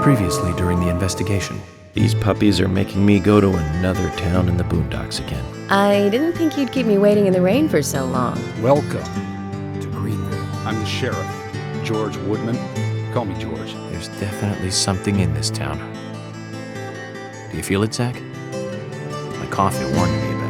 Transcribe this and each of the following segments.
Previously during the investigation. These puppies are making me go to another town in the boondocks again. I didn't think you'd keep me waiting in the rain for so long. Welcome to Greenville. I'm the sheriff, George Woodman. Call me George. There's definitely something in this town. Do you feel it, Zach? My coffee warned me about it.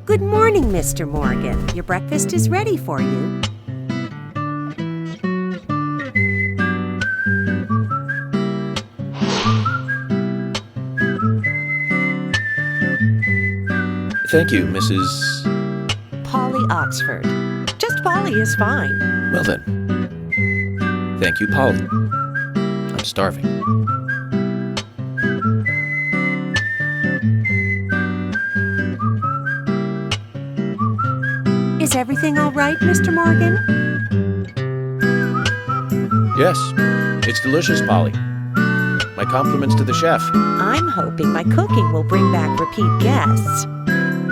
Good morning, Mr. Morgan. Your breakfast is ready for you. Thank you, Mrs. Polly Oxford. Just Polly is fine. Well then. Thank you, Polly. I'm starving. Is everything all right, Mr. Morgan? Yes, it's delicious, Polly. My compliments to the chef. I'm hoping my cooking will bring back repeat guests.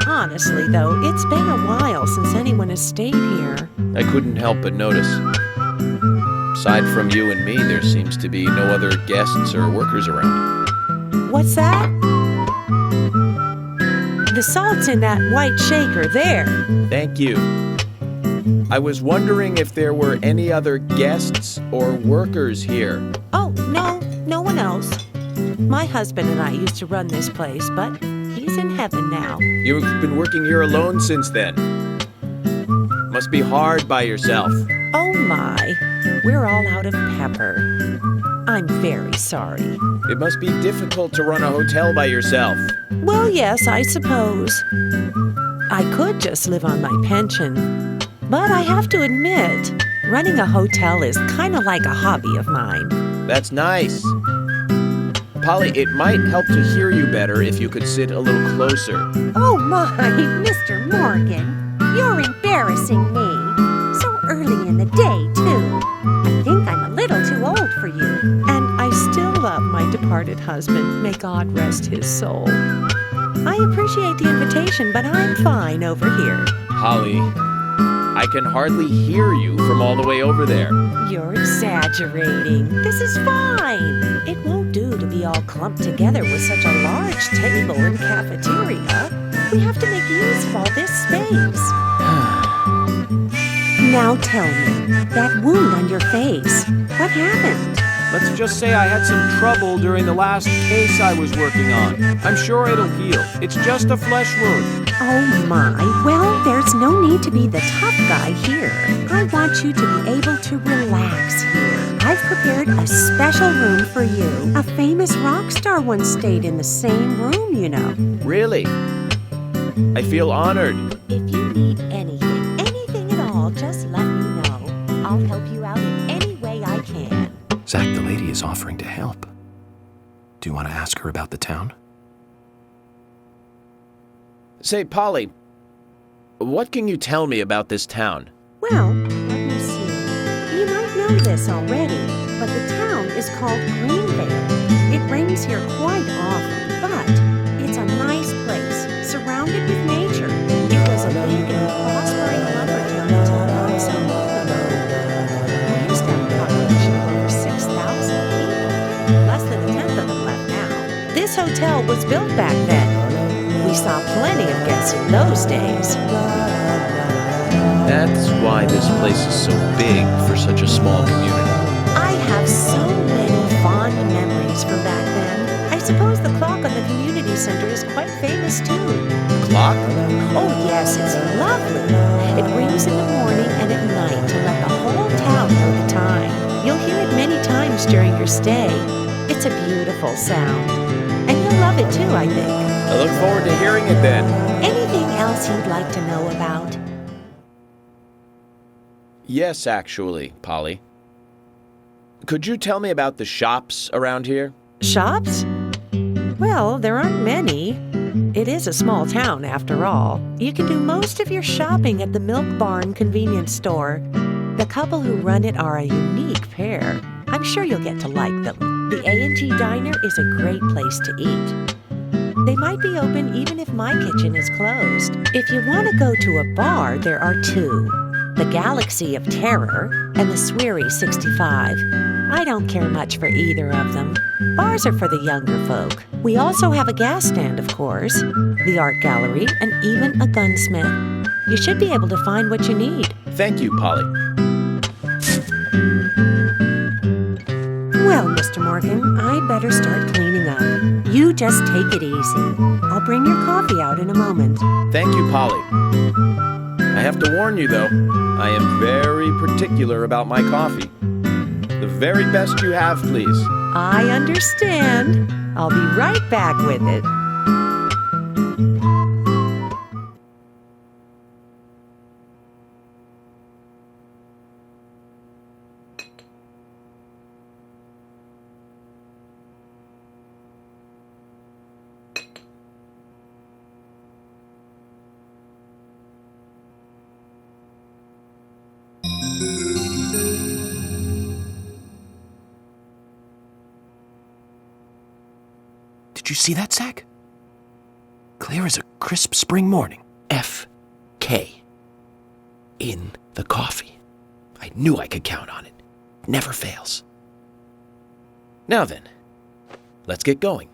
Honestly, though, it's been a while since anyone has stayed here. I couldn't help but notice. Aside from you and me, there seems to be no other guests or workers around. What's that? The salt's in that white shaker there. Thank you. I was wondering if there were any other guests or workers here. Oh, no one else. My husband and I used to run this place, but he's in heaven now. You've been working here alone since then. Must be hard by yourself. Oh my, we're all out of pepper. I'm very sorry. It must be difficult to run a hotel by yourself. Well, yes, I suppose. I could just live on my pension. But I have to admit, running a hotel is kind of like a hobby of mine. That's nice. Polly, it might help to hear you better if you could sit a little closer. Oh my, Mr. Morgan, you're embarrassing me. So early in the day, too. I think I'm a little too old for you. And I still love my departed husband. May God rest his soul. I appreciate the invitation, but I'm fine over here. Polly, I can hardly hear you from all the way over there. You're exaggerating. This is fine. It won't do to be all clumped together with such a large table and cafeteria. We have to make use of all this space. Now tell me, that wound on your face, what happened? Let's just say I had some trouble during the last case I was working on. I'm sure it'll heal. It's just a flesh wound. Oh my, well, there's no need to be the tough guy here. I want you to be able to relax here. I've prepared a special room for you. A famous rock star once stayed in the same room, you know. Really? I feel honored. If you need anything at all, just let me know. I'll help you out in any way I can. Zach, the lady is offering to help. Do you want to ask her about the town? Say, Polly, what can you tell me about this town? Well, let me see. You might know this already, but the town is called Greenvale. It rains here quite often, but it's a nice place, surrounded with nature. It was a big and prospering lumber town until not so long ago. We used to have a population of over 6,000 people. Less than a tenth of them left now. This hotel was built back then. We saw plenty of guests in those days. That's why this place is so big for such a small community. I have so many fond memories from back then. I suppose the clock on the community center is quite famous too. Clock? Oh yes, it's lovely. It rings in the morning and at night to let the whole town know the time. You'll hear it many times during your stay. It's a beautiful sound. And you'll love it too, I think. I look forward to hearing it then. Anything else you'd like to know about? Yes, actually, Polly. Could you tell me about the shops around here? Shops? Well, there aren't many. It is a small town, after all. You can do most of your shopping at the Milk Barn convenience store. The couple who run it are a unique pair. I'm sure you'll get to like them. The A&G Diner is a great place to eat. They might be open even if my kitchen is closed. If you want to go to a bar, there are two. The Galaxy of Terror and the Sweary 65. I don't care much for either of them. Bars are for the younger folk. We also have a gas stand, of course, the art gallery, and even a gunsmith. You should be able to find what you need. Thank you, Polly. Well, Mr. Morgan, I'd better start cleaning up. You just take it easy. I'll bring your coffee out in a moment. Thank you, Polly. I have to warn you, though, I am very particular about my coffee. The very best you have, please. I understand. I'll be right back with it. Did you see that, Zach? Clear as a crisp spring morning. F.K. in the coffee. I knew I could count on it. Never fails. Now then, let's get going.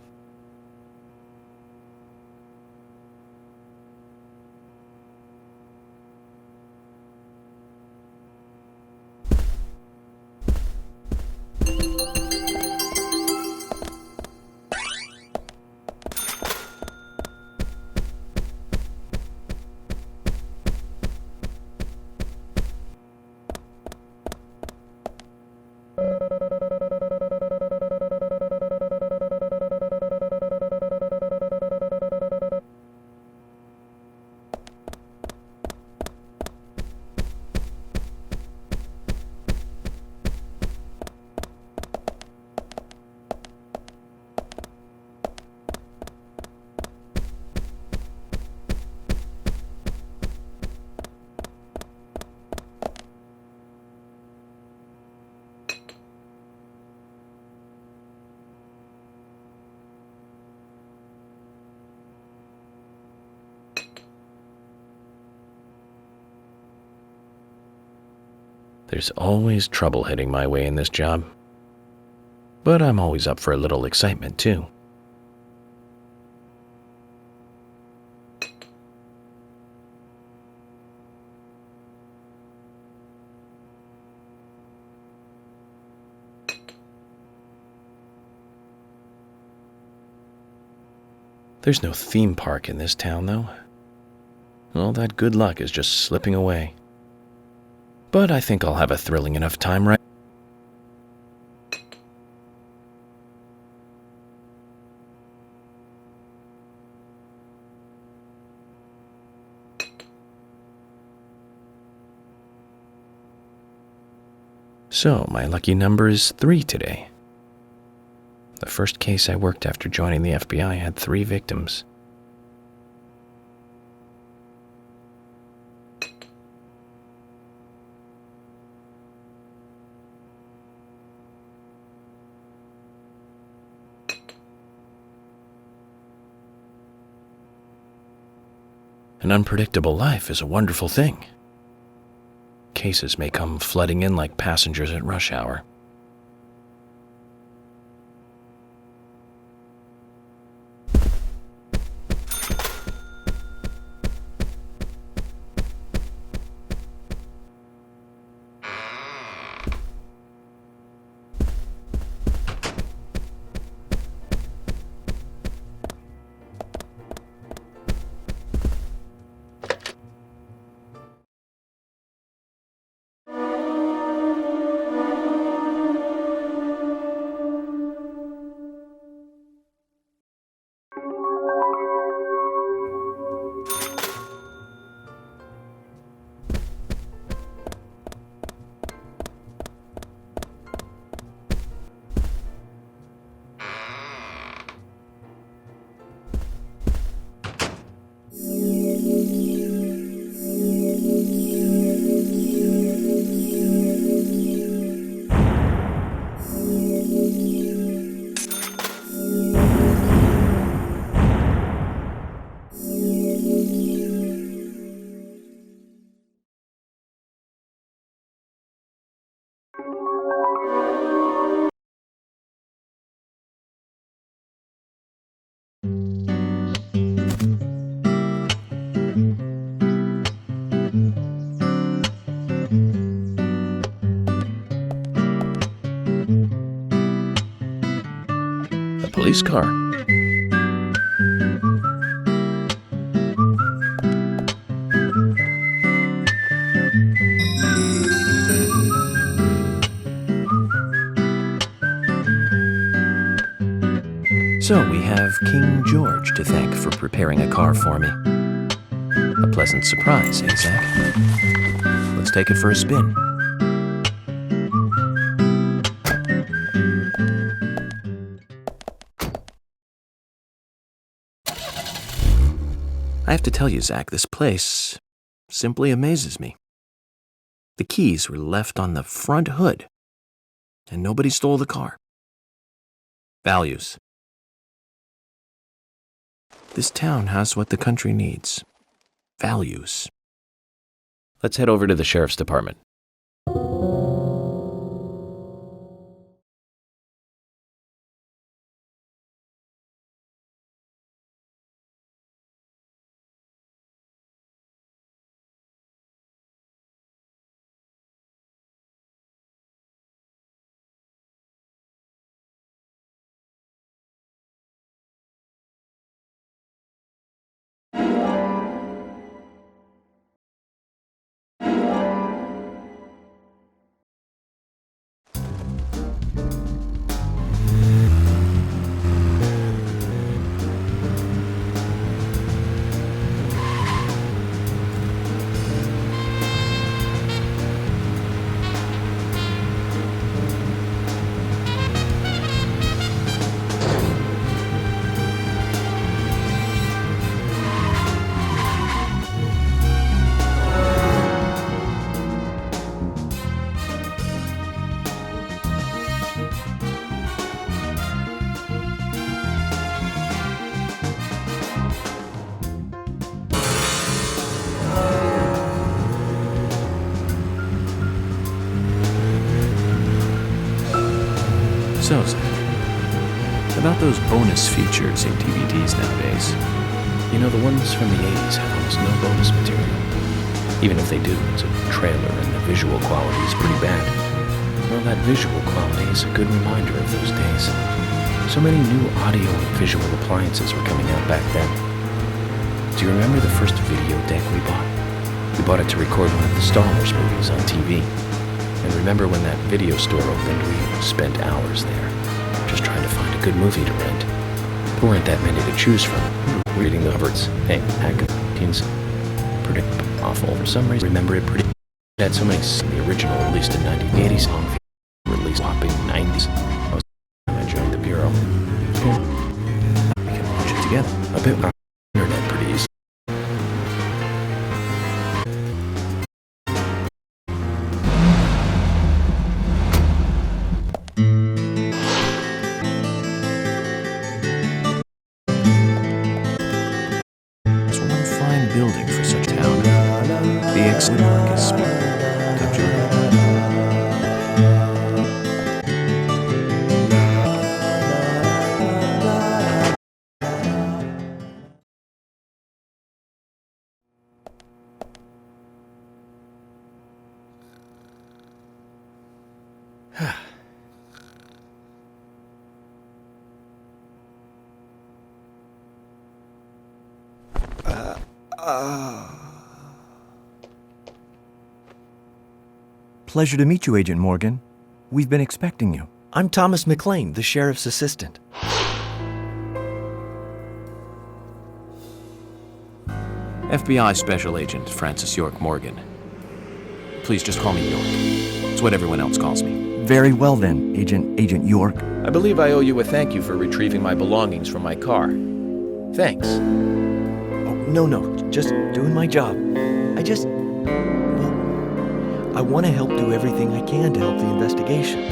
There's always trouble heading my way in this job. But I'm always up for a little excitement, too. There's no theme park in this town, though. All that good luck is just slipping away. But I think I'll have a thrilling enough time, right? So, my lucky number is 3 today. The first case I worked after joining the FBI had 3 victims. An unpredictable life is a wonderful thing. Cases may come flooding in like passengers at rush hour. A police car. So we have King George to thank for preparing a car for me. A pleasant surprise, eh, Zach? Let's take it for a spin. I have to tell you, Zach, this place simply amazes me. The keys were left on the front hood, and nobody stole the car. Values. This town has what the country needs. Values. Let's head over to the sheriff's department. So, Zach, about those bonus features in DVDs nowadays. You know, the ones from the 80s have almost no bonus material. Even if they do, it's a trailer and the visual quality is pretty bad. Well, that visual quality is a good reminder of those days. So many new audio and visual appliances were coming out back then. Do you remember the first video deck we bought? We bought it to record one of the Star Wars movies on TV. And remember when that video store opened, we spent hours there, just trying to find a good movie to rent. There weren't that many to choose from. Reading the covers, hey, teens, pretty awful for some reason. Remember it pretty. It had so many. The original released in 1980, song released whopping 90s. I joined the bureau. We can watch it together. A bit on the internet pretty easy. It's one fine building for such a town. The excellent work is don't you agree? Pleasure to meet you, Agent Morgan. We've been expecting you. I'm Thomas McLean, the sheriff's assistant. FBI Special Agent Francis York Morgan. Please just call me York. It's what everyone else calls me. Very well then, Agent York. I believe I owe you a thank you for retrieving my belongings from my car. Thanks. Oh, no, just doing my job. I want to help do everything I can to help the investigation.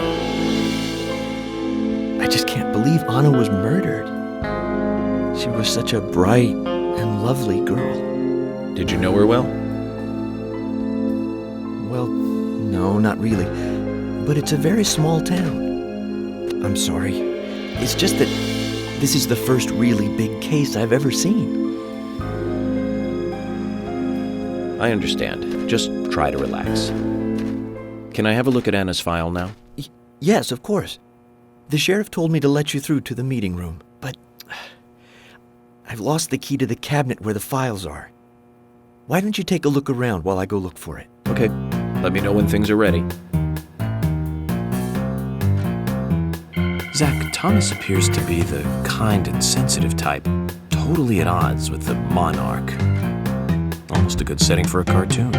I just can't believe Anna was murdered. She was such a bright and lovely girl. Did you know her well? Well, no, not really. But it's a very small town. I'm sorry. It's just that this is the first really big case I've ever seen. I understand. Just try to relax. Can I have a look at Anna's file now? Yes, of course. The sheriff told me to let you through to the meeting room, but I've lost the key to the cabinet where the files are. Why don't you take a look around while I go look for it? Okay. Let me know when things are ready. Zach, Thomas appears to be the kind and sensitive type, totally at odds with the monarch. Almost a good setting for a cartoon.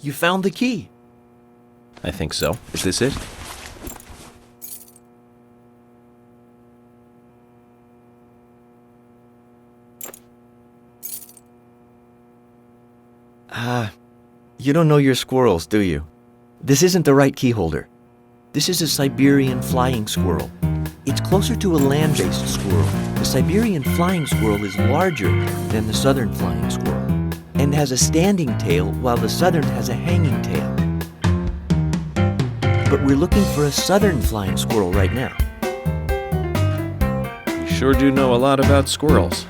You found the key. I think so. Is this it? You don't know your squirrels, do you? This isn't the right key holder. This is a Siberian flying squirrel. It's closer to a land-based squirrel. The Siberian flying squirrel is larger than the southern flying squirrel and has a standing tail while the southern has a hanging tail. But we're looking for a southern flying squirrel right now. You sure do know a lot about squirrels.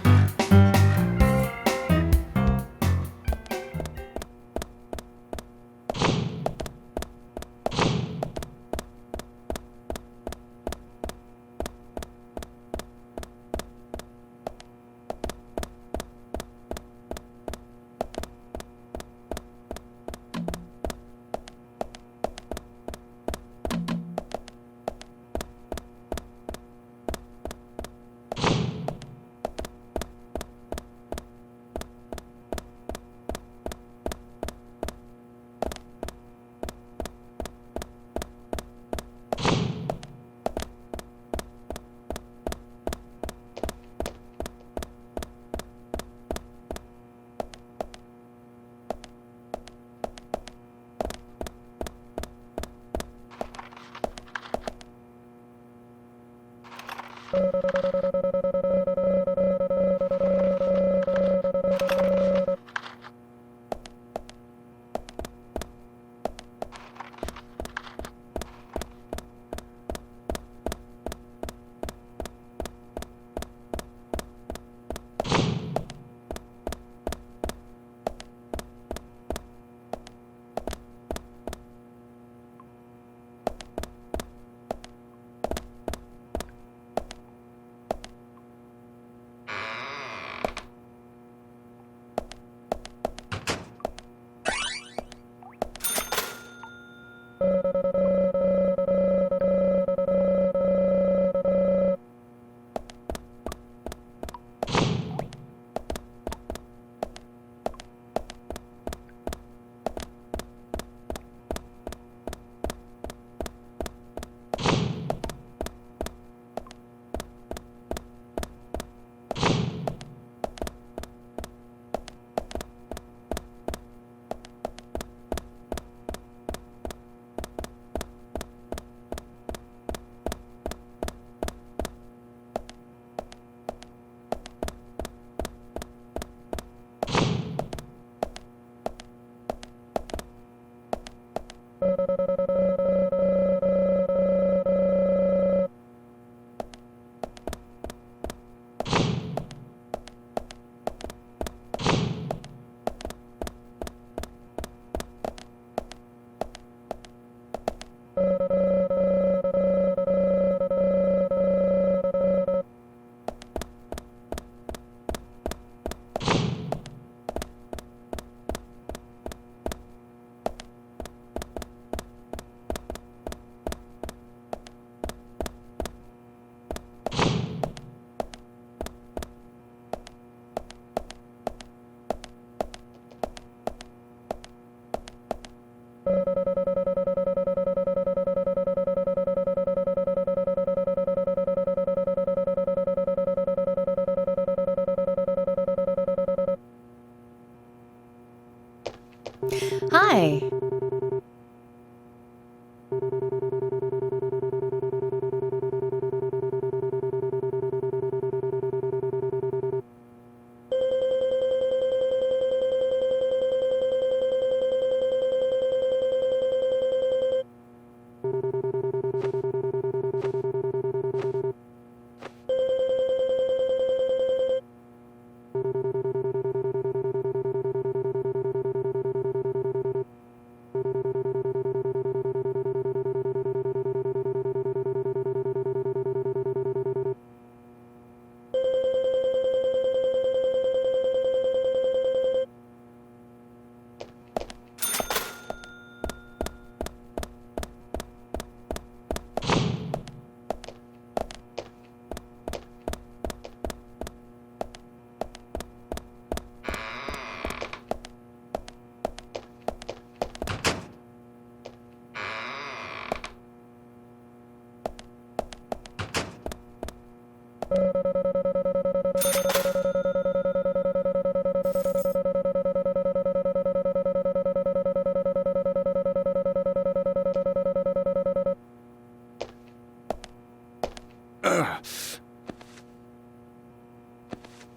Hi.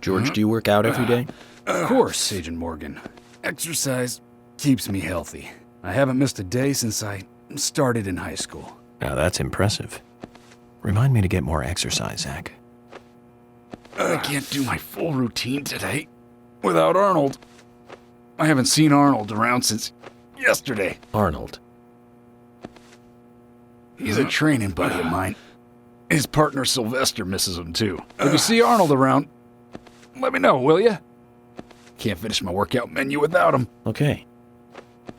George, do you work out every day? Of course, Agent Morgan. Exercise keeps me healthy. I haven't missed a day since I started in high school. Now that's impressive. Remind me to get more exercise, Zach. I can't do my full routine today without Arnold. I haven't seen Arnold around since yesterday. Arnold. He's a training buddy of mine. His partner Sylvester misses him too. If you see Arnold around, let me know, will ya? Can't finish my workout menu without him. Okay.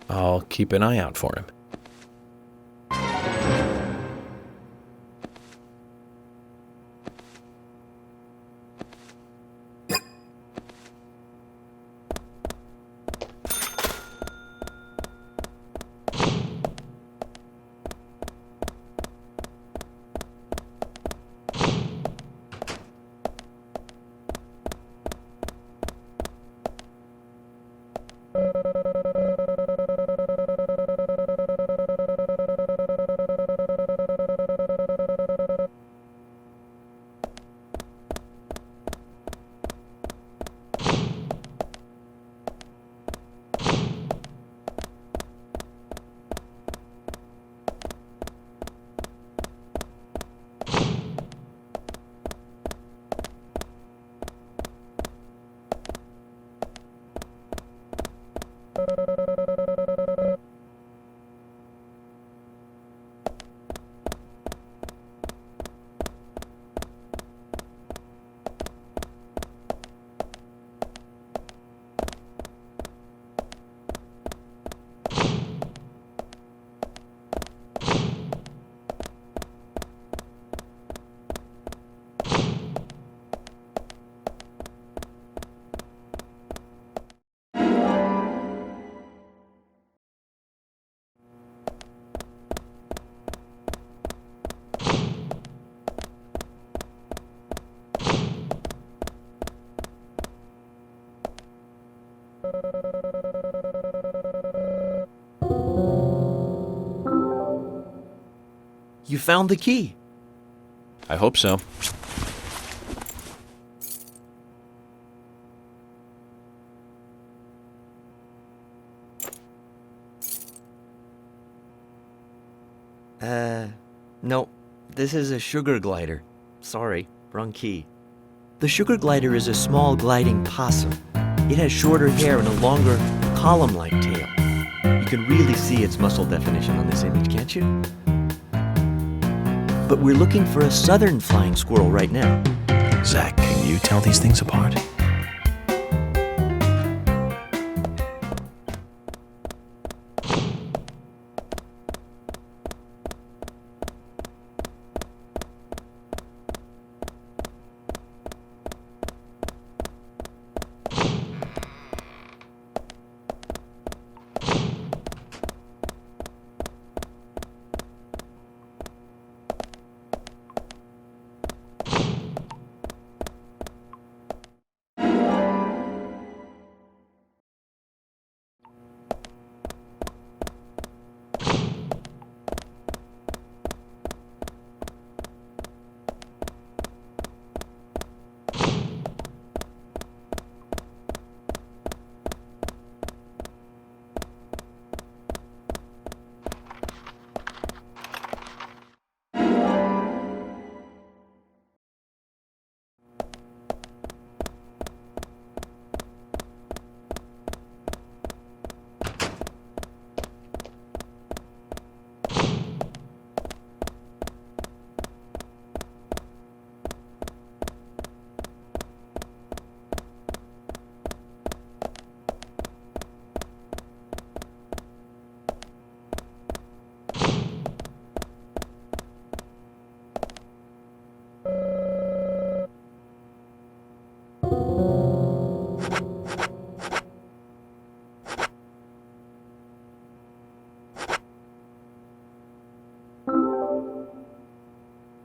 I'll keep an eye out for him. You found the key. I hope so. No. This is a sugar glider. Sorry, wrong key. The sugar glider is a small gliding possum. It has shorter hair and a longer, column-like tail. You can really see its muscle definition on this image, can't you? But we're looking for a southern flying squirrel right now. Zach, can you tell these things apart?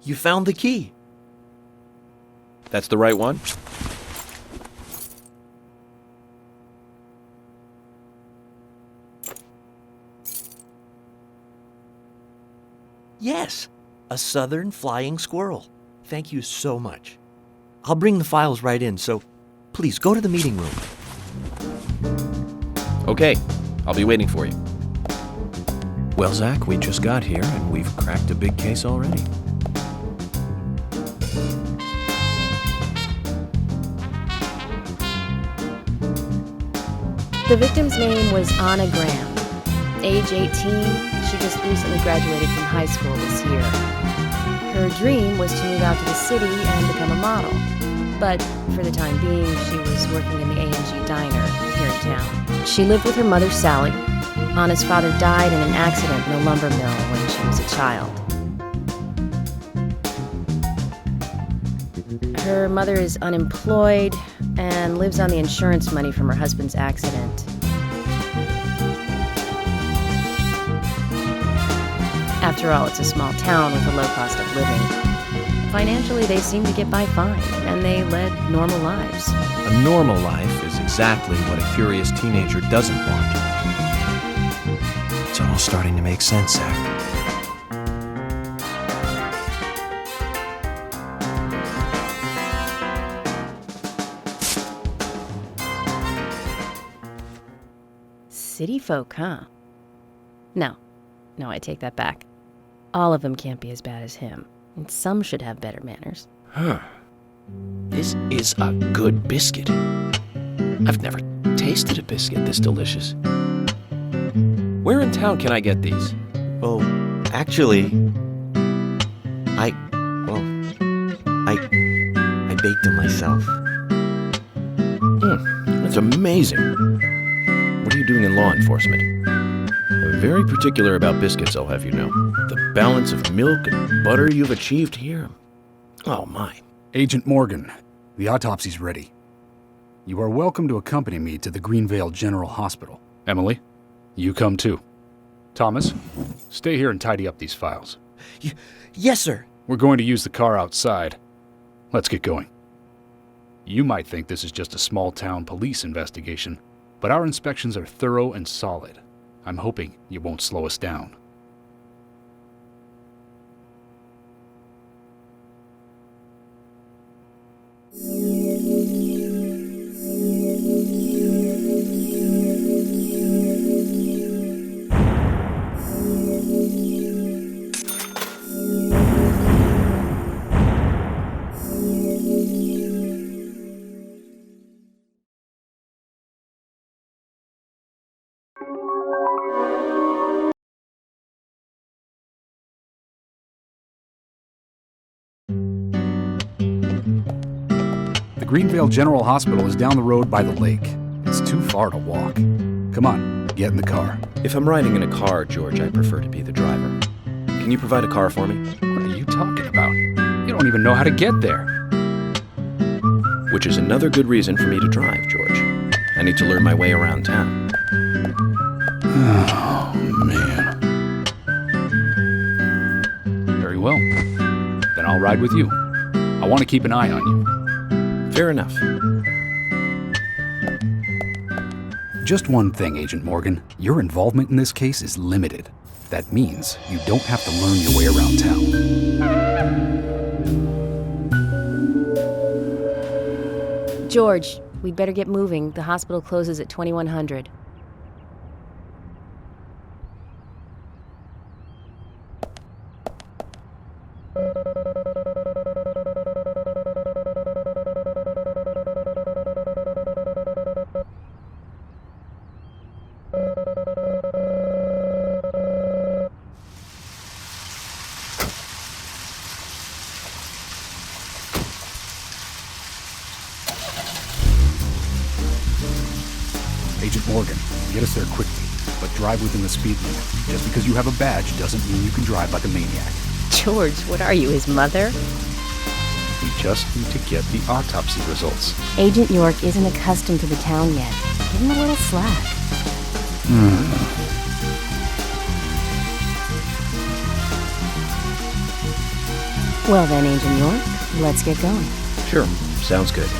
You found the key. That's the right one? Yes, a southern flying squirrel. Thank you so much. I'll bring the files right in, so please go to the meeting room. Okay, I'll be waiting for you. Well, Zach, we just got here and we've cracked a big case already. The victim's name was Anna Graham. Age 18, she just recently graduated from high school this year. Her dream was to move out to the city and become a model. But for the time being, she was working in the A&G diner here in town. She lived with her mother, Sally. Anna's father died in an accident in a lumber mill when she was a child. Her mother is unemployed and lives on the insurance money from her husband's accident. After all, it's a small town with a low cost of living. Financially, they seem to get by fine, and they led normal lives. A normal life is exactly what a curious teenager doesn't want. It's all starting to make sense, Zach. City folk, huh? No, I take that back. All of them can't be as bad as him, and some should have better manners. Huh. This is a good biscuit. I've never tasted a biscuit this delicious. Where in town can I get these? Oh, actually, I baked them myself. That's amazing. What are you doing in law enforcement? I'm very particular about biscuits, I'll have you know. The balance of milk and butter you've achieved here. Oh, my. Agent Morgan, the autopsy's ready. You are welcome to accompany me to the Greenvale General Hospital. Emily, you come too. Thomas, stay here and tidy up these files. Yes, sir. We're going to use the car outside. Let's get going. You might think this is just a small-town police investigation, but our inspections are thorough and solid. I'm hoping you won't slow us down. The Greenvale General Hospital is down the road by the lake. It's too far to walk. Come on, get in the car. If I'm riding in a car, George, I prefer to be the driver. Can you provide a car for me? What are you talking about? You don't even know how to get there. Which is another good reason for me to drive, George. I need to learn my way around town. Oh, man. Very well. Then I'll ride with you. I want to keep an eye on you. Fair enough. Just one thing, Agent Morgan. Your involvement in this case is limited. That means you don't have to learn your way around town. George, we'd better get moving. The hospital closes at 2100. Agent Morgan, get us there quickly, but drive within the speed limit. Just because you have a badge doesn't mean you can drive like a maniac. George, what are you, his mother? We just need to get the autopsy results. Agent York isn't accustomed to the town yet. Give him a little slack. Well then, Agent York, let's get going. Sure, sounds good.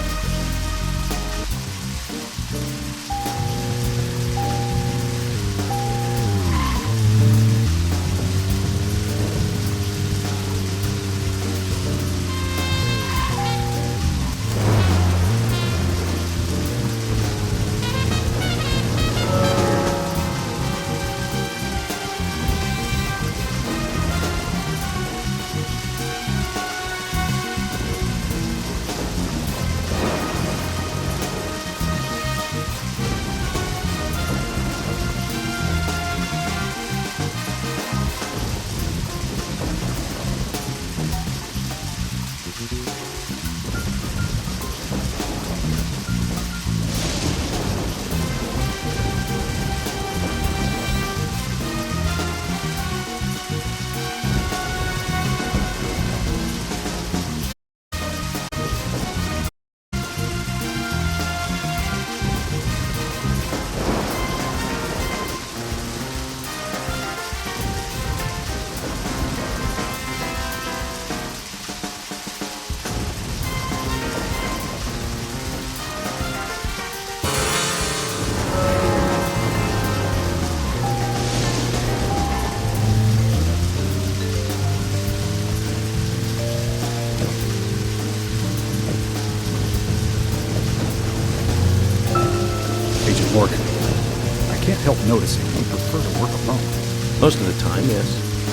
noticing you prefer to work alone. Most of the time, yes.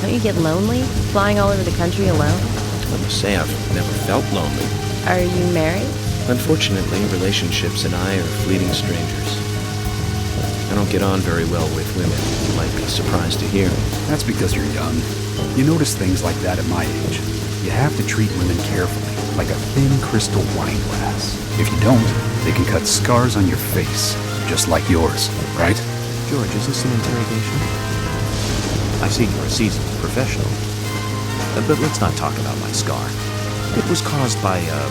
Don't you get lonely, flying all over the country alone? I must say I've never felt lonely. Are you married? Unfortunately, relationships and I are fleeting strangers. I don't get on very well with women, you might be surprised to hear. That's because you're young. You notice things like that at my age. You have to treat women carefully, like a thin crystal wine glass. If you don't, they can cut scars on your face, just like yours, right? George, is this an interrogation? I see you're a seasoned professional. But let's not talk about my scar. It was caused by a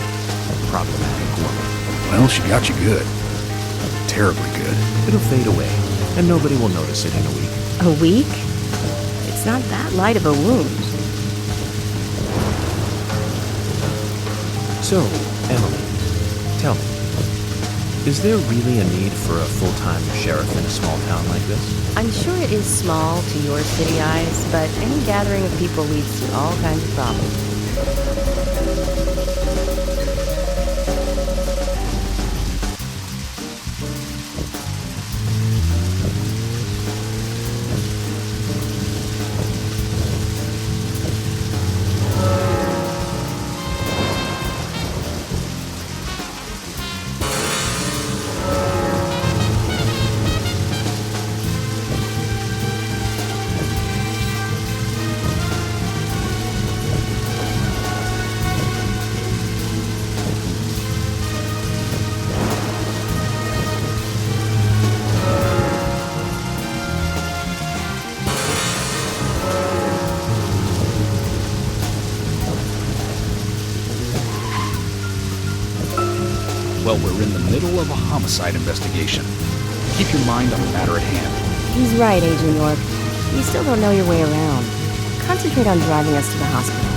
problematic woman. Well, she got you good. Terribly good. It'll fade away, and nobody will notice it in a week. A week? It's not that light of a wound. So, Emily, tell me, is there really a need for a full-time sheriff in a small town like this? I'm sure it is small to your city eyes, but any gathering of people leads to all kinds of problems. Well, we're in the middle of a homicide investigation. Keep your mind on the matter at hand. He's right, Agent York. You still don't know your way around. Concentrate on driving us to the hospital.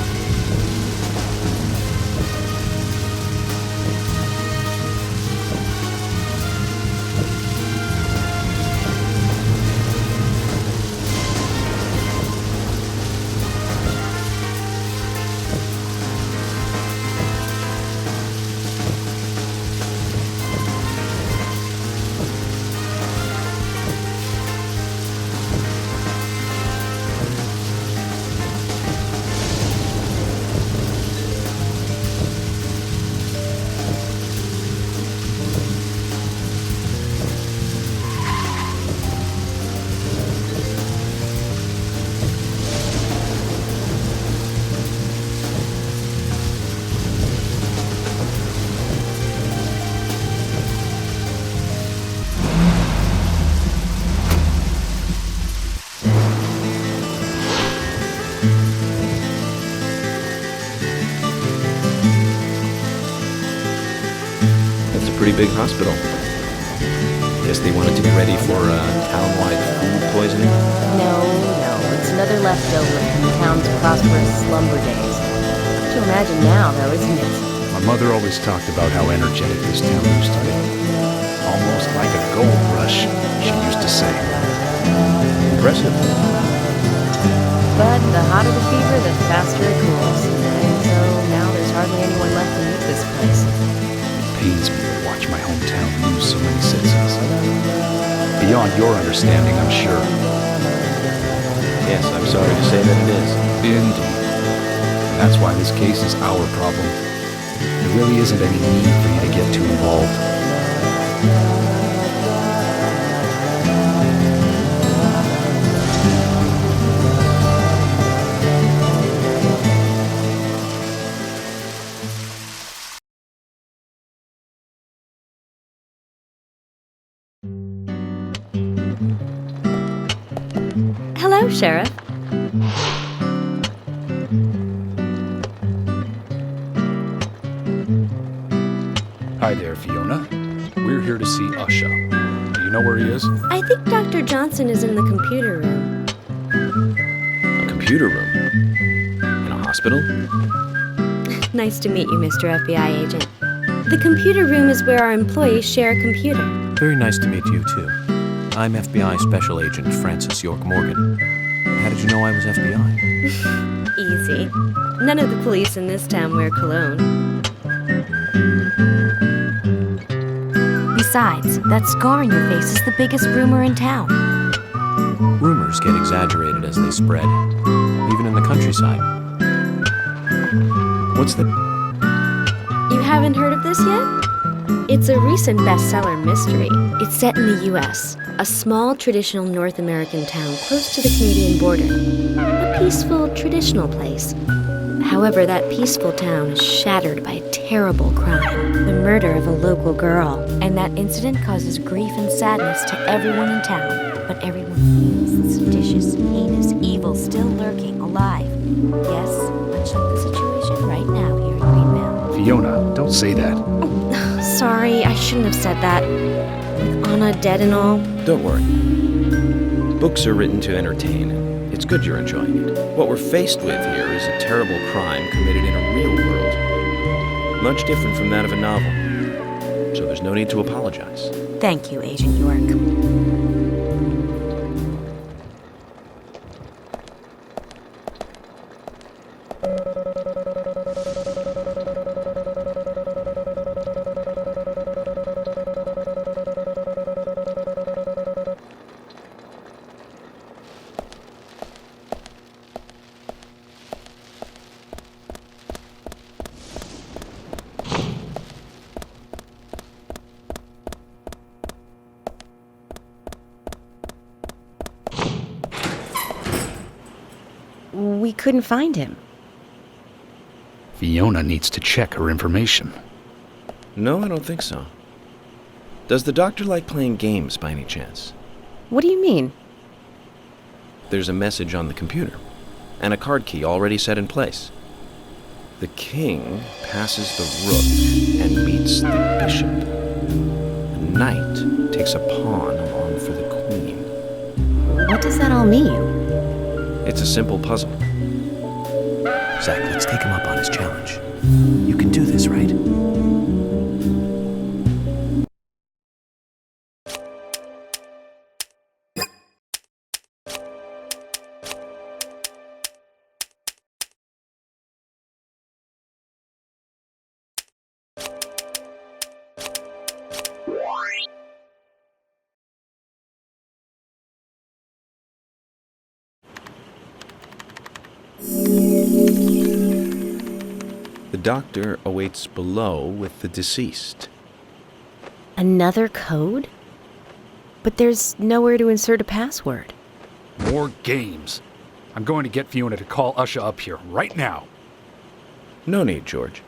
Pretty big hospital. Guess they wanted to be ready for town-wide food poisoning? No. It's another leftover from the town's prosperous slumber days. Hard to imagine now, though, isn't it? My mother always talked about how energetic this town used to be. Almost like a gold rush, she used to say. Impressive. But the hotter the fever, the faster it cools. And so now there's hardly anyone left to meet this place. It pains me to watch my hometown lose so many citizens. Beyond your understanding, I'm sure. Yes, I'm sorry to say that it is. Indeed. And that's why this case is our problem. There really isn't any need for you to get too involved. Hello, Sheriff. Hi there, Fiona. We're here to see Usha. Do you know where he is? I think Dr. Johnson is in the computer room. A computer room? In a hospital? Nice to meet you, Mr. FBI agent. The computer room is where our employees share a computer. Very nice to meet you, too. I'm FBI Special Agent Francis York Morgan. How did you know I was FBI? Easy. None of the police in this town wear cologne. Besides, that scar on your face is the biggest rumor in town. Rumors get exaggerated as they spread, even in the countryside. What's the... You haven't heard of this yet? It's a recent bestseller mystery. It's set in the U.S., a small traditional North American town close to the Canadian border. A peaceful, traditional place. However, that peaceful town is shattered by a terrible crime, the murder of a local girl. And that incident causes grief and sadness to everyone in town. But everyone feels the seditious, heinous evil still lurking, alive. Yes, much like the situation right now here in Greenville. Fiona, don't say that. Sorry, I shouldn't have said that. With Anna dead and all. Don't worry. Books are written to entertain, and it's good you're enjoying it. What we're faced with here is a terrible crime committed in a real world. Much different from that of a novel. So there's no need to apologize. Thank you, Agent York. We couldn't find him. Fiona needs to check her information. No, I don't think so. Does the doctor like playing games by any chance? What do you mean? There's a message on the computer, and a card key already set in place. The king passes the rook and meets the bishop. The knight takes a pawn along for the queen. What does that all mean? It's a simple puzzle. Zach, let's take him up on his challenge. You can do this, right? The doctor awaits below with the deceased. Another code? But there's nowhere to insert a password. More games. I'm going to get Fiona to call Usha up here right now. No need, George.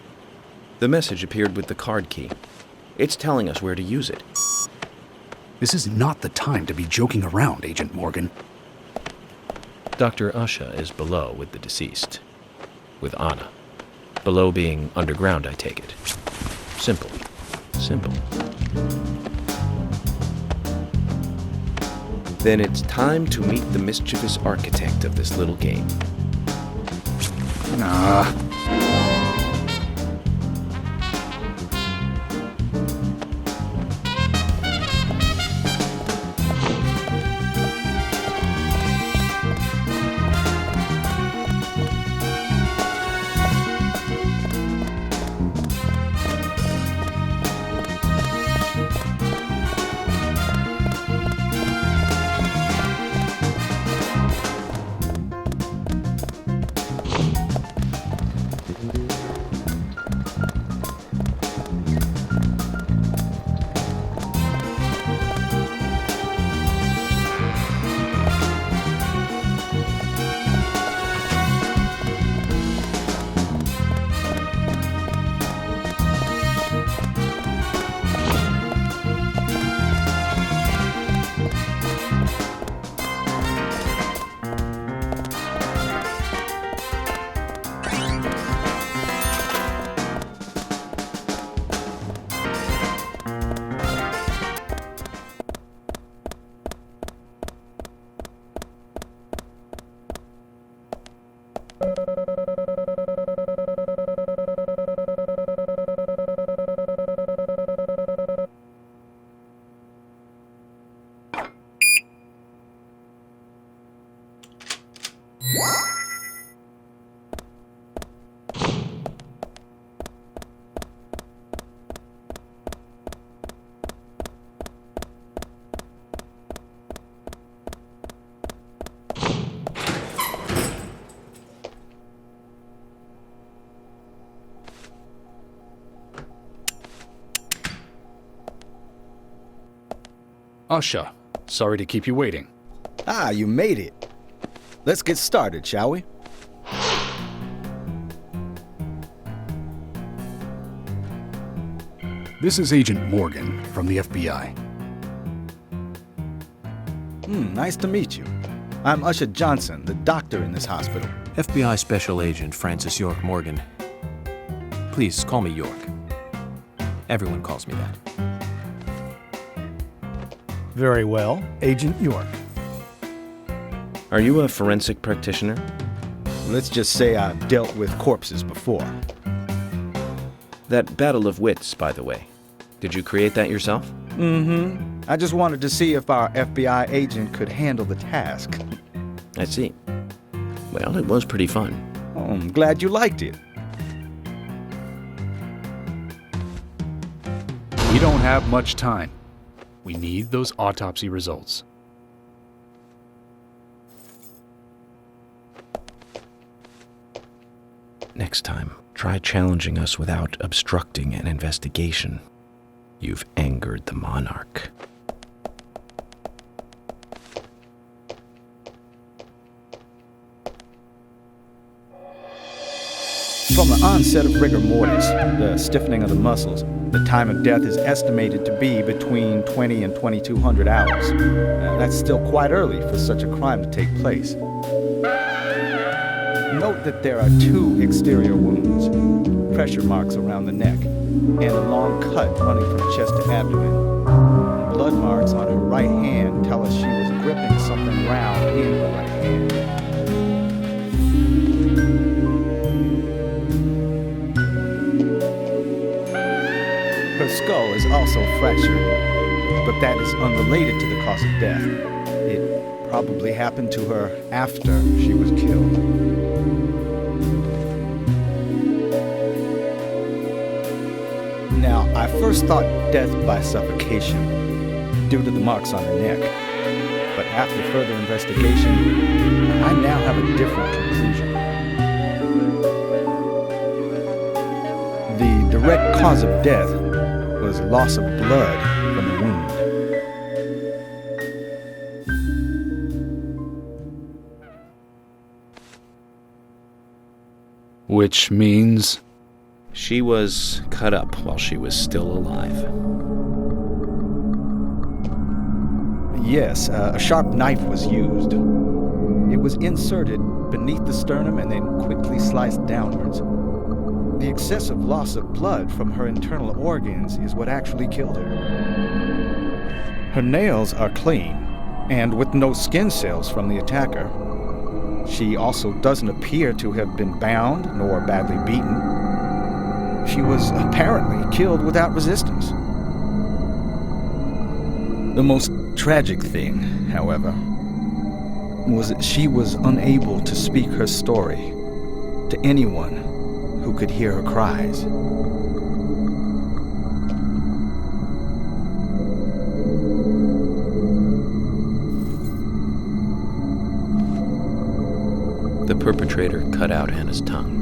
The message appeared with the card key. It's telling us where to use it. This is not the time to be joking around, Agent Morgan. Dr. Usha is below with the deceased. With Anna. Below being underground, I take it. Simple. Simple. Then it's time to meet the mischievous architect of this little game. Nah. Usha, sorry to keep you waiting. Ah, you made it. Let's get started, shall we? This is Agent Morgan from the FBI. Nice to meet you. I'm Usha Johnson, the doctor in this hospital. FBI Special Agent Francis York Morgan. Please call me York. Everyone calls me that. Very well, Agent York. Are you a forensic practitioner? Let's just say I've dealt with corpses before. That battle of wits, by the way. Did you create that yourself? I just wanted to see if our FBI agent could handle the task. I see. Well, it was pretty fun. Oh, I'm glad you liked it. We don't have much time. We need those autopsy results. Next time, try challenging us without obstructing an investigation. You've angered the monarch. From the onset of rigor mortis, the stiffening of the muscles, the time of death is estimated to be between 20 and 2200 hours. That's still quite early for such a crime to take place. Note that there are 2 exterior wounds, pressure marks around the neck, and a long cut running from chest to abdomen. Blood marks on her right hand tell us she was gripping something round in her right hand. Her skull is also fractured, but that is unrelated to the cause of death. It probably happened to her after she was killed. Now, I first thought death by suffocation, due to the marks on her neck. But after further investigation, I now have a different conclusion. The direct cause of death was loss of blood from the wound. Which means... She was cut up while she was still alive. Yes, a sharp knife was used. It was inserted beneath the sternum and then quickly sliced downwards. The excessive loss of blood from her internal organs is what actually killed her. Her nails are clean, and with no skin cells from the attacker. She also doesn't appear to have been bound nor badly beaten. She was apparently killed without resistance. The most tragic thing, however, was that she was unable to speak her story to anyone who could hear her cries. The perpetrator cut out Hannah's tongue.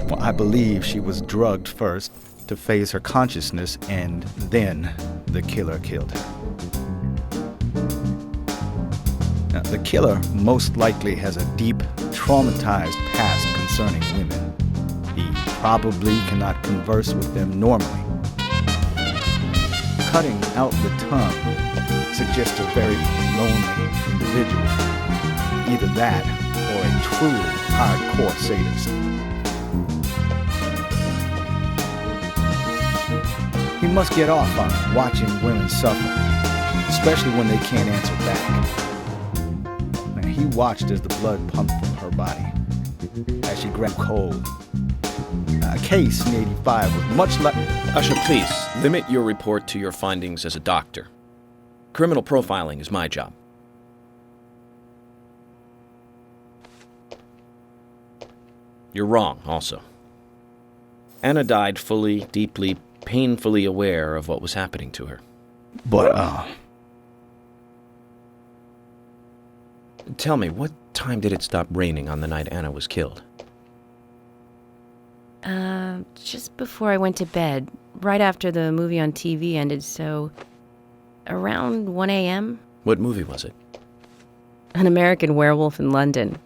Well, I believe she was drugged first to phase her consciousness, and then the killer killed her. Now, the killer most likely has a deep, traumatized past concerning women. He probably cannot converse with them normally. Cutting out the tongue suggests a very lonely individual. Either that or a truly hardcore sadist. He must get off on watching women suffer, especially when they can't answer back. Now, he watched as the blood pumped from her body, as she grabbed cold. Case in 85 was much like... Usha, please, limit your report to your findings as a doctor. Criminal profiling is my job. You're wrong, also. Anna died fully, deeply, painfully aware of what was happening to her. But, Tell me, what time did it stop raining on the night Anna was killed? Just before I went to bed, right after the movie on TV ended, so Around 1 a.m.? What movie was it? An American Werewolf in London.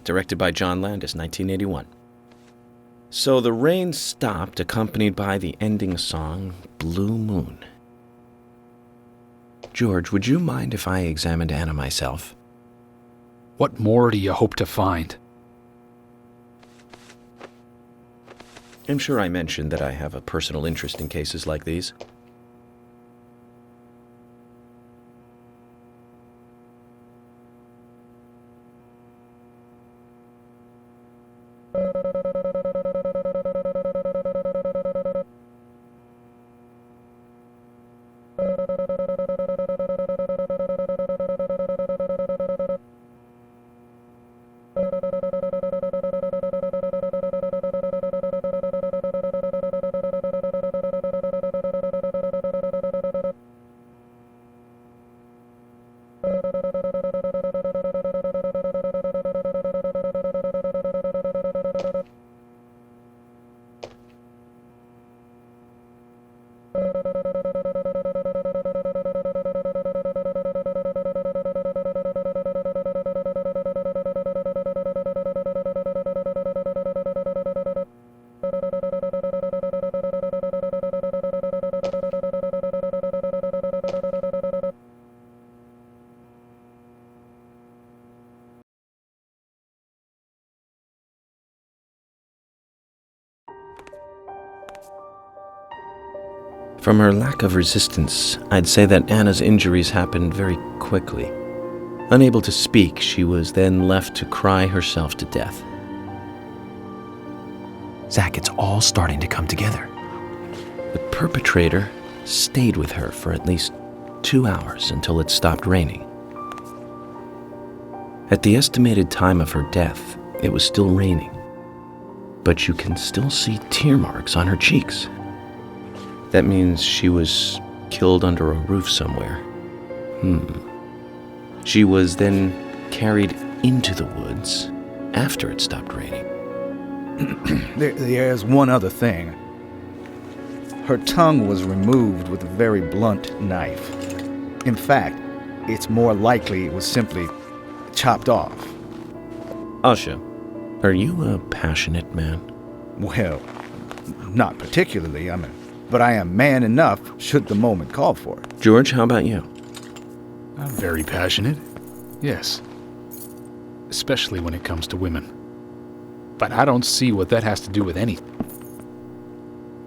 Directed by John Landis, 1981. So the rain stopped, accompanied by the ending song, Blue Moon. George, would you mind if I examined Anna myself? What more do you hope to find? I'm sure I mentioned that I have a personal interest in cases like these. From her lack of resistance, I'd say that Anna's injuries happened very quickly. Unable to speak, she was then left to cry herself to death. Zach, it's all starting to come together. The perpetrator stayed with her for at least 2 hours until it stopped raining. At the estimated time of her death, it was still raining, but you can still see tear marks on her cheeks. That means she was killed under a roof somewhere. She was then carried into the woods after it stopped raining. There's one other thing. Her tongue was removed with a very blunt knife. In fact, it's more likely it was simply chopped off. Asha, are you a passionate man? Well, not particularly, but I am man enough should the moment call for it. George, how about you? I'm very passionate. Yes. Especially when it comes to women. But I don't see what that has to do with anything.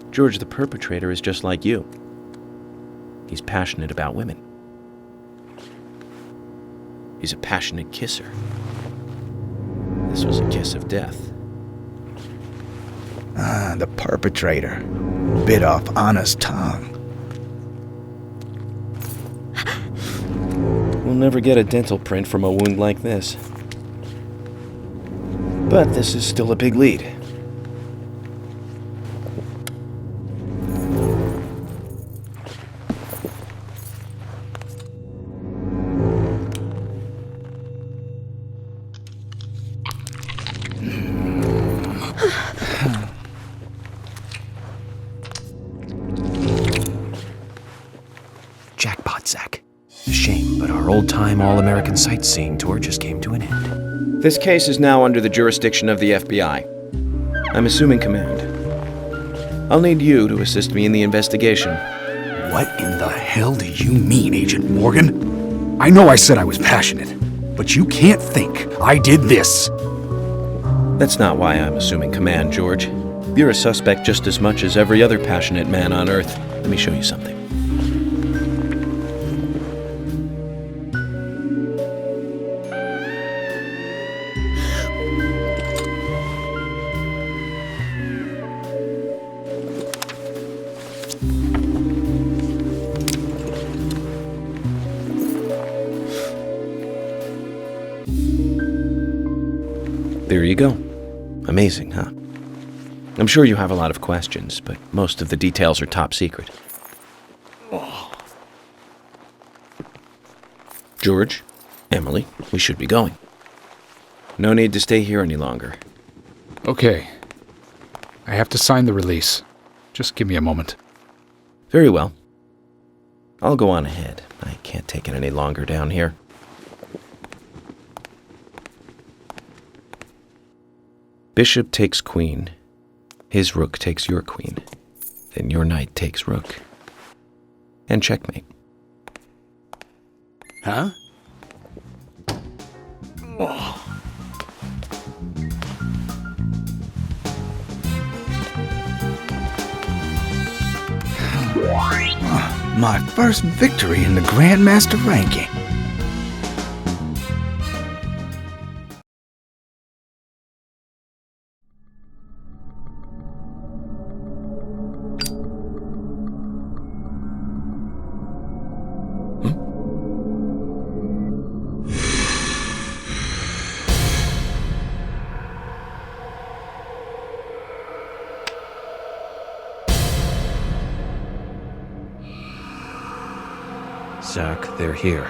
George, the perpetrator is just like you. He's passionate about women. He's a passionate kisser. This was a kiss of death. The perpetrator bit off Anna's tongue. We'll never get a dental print from a wound like this. But this is still a big lead. Jackpot, Zach. A shame, but our old-time all-American sightseeing tour just came to an end. This case is now under the jurisdiction of the FBI. I'm assuming command. I'll need you to assist me in the investigation. What in the hell do you mean, Agent Morgan? I know I said I was passionate, but you can't think I did this. That's not why I'm assuming command, George. You're a suspect just as much as every other passionate man on Earth. Let me show you something. There you go. Amazing, huh? I'm sure you have a lot of questions, but most of the details are top secret. George, Emily, we should be going. No need to stay here any longer. Okay. I have to sign the release. Just give me a moment. Very well. I'll go on ahead. I can't take it any longer down here. Bishop takes queen. His rook takes your queen. Then your knight takes rook. And checkmate. Huh? My first victory in the Grandmaster ranking. Zack, they're here.